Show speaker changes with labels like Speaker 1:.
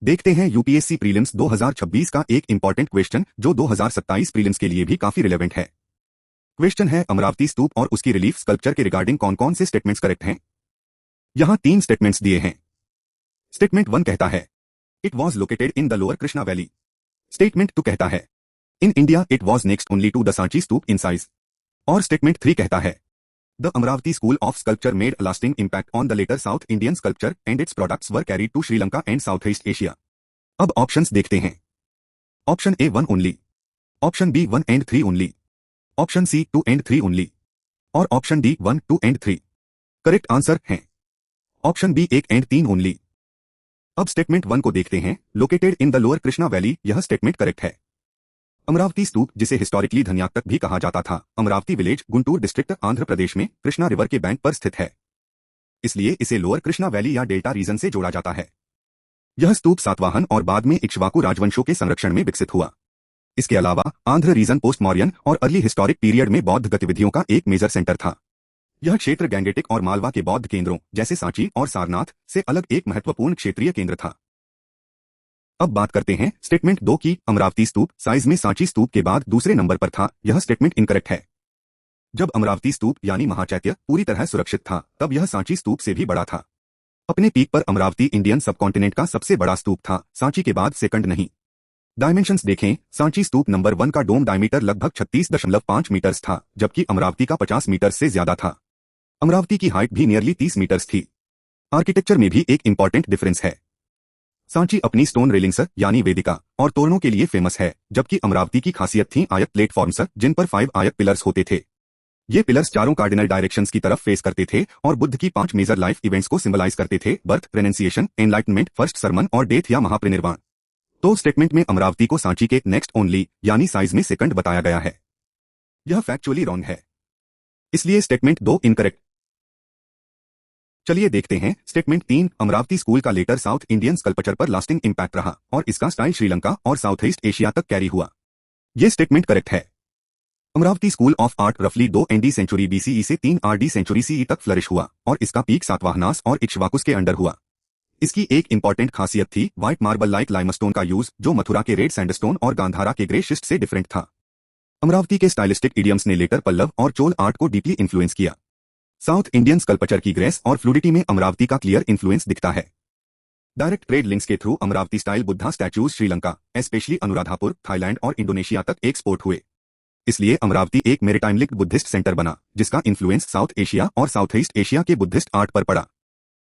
Speaker 1: देखते हैं UPSC prelims 2026 का एक इंपॉर्टेंट क्वेश्चन जो 2027 प्रीलिम्स के लिए भी काफी रिलेवेंट है। क्वेश्चन है अमरावती स्तूप और उसकी रिलीफ स्कल्पचर के रिगार्डिंग कौन कौन से स्टेटमेंट्स करेक्ट हैं। यहां 3 स्टेटमेंट्स दिए हैं। स्टेटमेंट 1 कहता है it was located in the lower Krishna valley. Statement 2 कहता है in India it was next only to the Sanchi stupa in size. और स्टेटमेंट 3 कहता है the Amaravati school of sculpture made a lasting impact on the later south Indian sculpture and its products were carried to Sri Lanka and southeast Asia. अब options देखते हैं। Option A 1 ओनली, option B 1 and 3 only, option C 2 and 3 only और option D 1, 2 and 3। Correct answer है option B 1 and 3 only. अब statement 1 को देखते हैं। Located in the lower Krishna valley, यह स्टेटमेंट करेक्ट है। अमरावती स्तूप, जिसे हिस्टोरिकली धन्यातक भी कहा जाता था, अमरावती विलेज, गुंटूर डिस्ट्रिक्ट, आंध्र प्रदेश में कृष्णा रिवर के बैंक पर स्थित है, इसलिए इसे लोअर कृष्णा वैली या डेल्टा रीजन से जोड़ा जाता है। यह स्तूप सातवाहन और बाद में इक्ष्वाकु राजवंशों के संरक्षण में विकसित हुआ। इसके अलावा आंध्र रीजन पोस्ट मौर्यन और अर्ली हिस्टोरिक पीरियड में बौद्ध गतिविधियों का एक मेजर सेंटर था। यह क्षेत्र गैंगेटिक और मालवा के बौद्ध केंद्रों जैसे सांची और सारनाथ से अलग एक महत्वपूर्ण क्षेत्रीय केंद्र था। अब बात करते हैं स्टेटमेंट 2 की। अमरावती स्तूप साइज में सांची स्तूप के बाद दूसरे नंबर पर था, यह स्टेटमेंट इनकरेक्ट है। जब अमरावती स्तूप यानी महाचैत्य पूरी तरह सुरक्षित था, तब यह सांची स्तूप से भी बड़ा था। अपने पीक पर अमरावती इंडियन सबकॉन्टिनेंट का सबसे बड़ा स्तूप था, सांची के बाद सेकंड नहीं। डायमेंशंस देखें, सांची स्तूप नंबर 1 का डोम डायमीटर लगभग 36.5 मीटर्स था, जबकि अमरावती का 50 मीटर से ज्यादा था। अमरावती की हाइट भी नियरली 30 मीटर्स थी। आर्किटेक्चर में भी एक इंपॉर्टेंट डिफरेंस है। सांची अपनी स्टोन रेलिंग्स यानी वेदिका और तोरणों के लिए फेमस है, जबकि अमरावती की खासियत थी आयत प्लेटफॉर्म्स, जिन पर 5 आयत पिलर्स होते थे। ये पिलर्स चारों कार्डिनल डायरेक्शंस की तरफ फेस करते थे और बुद्ध की 5 मेजर लाइफ इवेंट्स को सिंबलाइज करते थे: बर्थ, रेनेंसिएशन, एनलाइटनमेंट, फर्स्ट सरमन और डेथ या महापरिनिर्वाण। तो स्टेटमेंट में अमरावती को सांची के नेक्स्ट ओनली यानी साइज में सेकंड बताया गया है। यह फैक्चुअली रॉन्ग है, इसलिए स्टेटमेंट 2 इनकरेक्ट। चलिए देखते हैं स्टेटमेंट 3। अमरावती स्कूल का लेटर साउथ इंडियन स्कल्पचर पर लास्टिंग इंपैक्ट रहा और इसका स्टाइल श्रीलंका और साउथ ईस्ट एशिया तक कैरी हुआ। यह स्टेटमेंट करेक्ट है। अमरावती स्कूल ऑफ आर्ट रफली 2 एनडी सेंचुरी बीसीई से 3 आरडी सेंचुरी सीई तक फ्लरिश हुआ और इसका पीक सातवाहनास और इक्ष्वाकुस के अंडर हुआ। इसकी एक इंपॉर्टेंट खासियत थी व्हाइट मार्बल लाइक लाइमस्टोन का यूज, जो मथुरा के रेड सैंडस्टोन और गांधारा के ग्रे शिस्ट से डिफरेंट था। अमरावती के स्टाइलिस्टिक इडियम्स ने लेकर पल्लव और चोल आर्ट को डीपली इन्फ्लुएंस किया। साउथ इंडियन स्कल्पचर की ग्रेस और फ्लूडिटी में अमरावती का क्लियर इन्फ्लुएंस दिखता है। डायरेक्ट ट्रेड लिंक्स के through Amravati style Buddha statues Sri Lanka, specially Anuradhapura, Thailand और इंडोनेशिया तक एक्सपोर्ट हुए। इसलिए अमरावती एक मेरिटाइम लिंक्ड बुद्धिस्ट सेंटर बना, जिसका इन्फ्लुएंस साउथ एशिया और साउथ ईस्ट एशिया के बुद्धिस्ट आर्ट पर पड़ा।